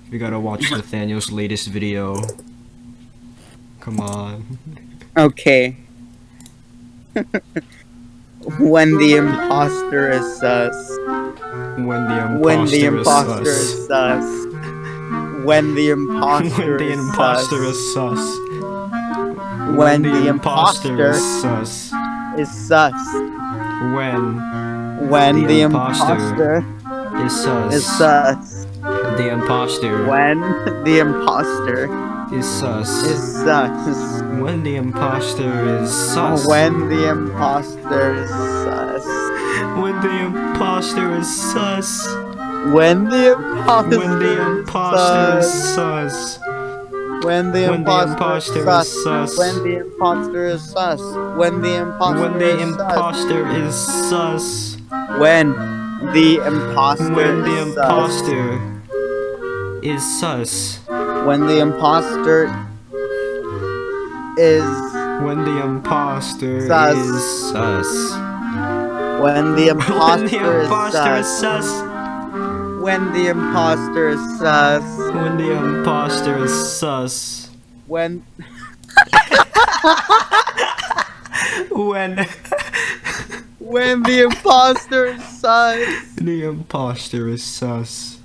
We gotta watch Nathaniel's latest video. Come on. Okay. When the imposter is sus. When the When the imposter imposter is is sus. sus. When the imposter When the is imposter sus. is sus. When the imposter is sus. is sus. When the imposter is sus. is sus. The imposter When the imposter is sus. is sus. When the imposter is sus. When the imposter is sus. When the imposter is sus. When the When the imposter imposter is is sus. sus. When the imposter imposter is sus. When the imposter is sus. When the When imposter the is sus. imposter is sus. When the imposter When the is sus. imposter is sus. When the imposter is When the imposter sus. is sus. When the When the imposter is imposter is sus. sus. When the imposter is sus. When the imposter is sus. When When when the imposter is sus. the imposter is sus.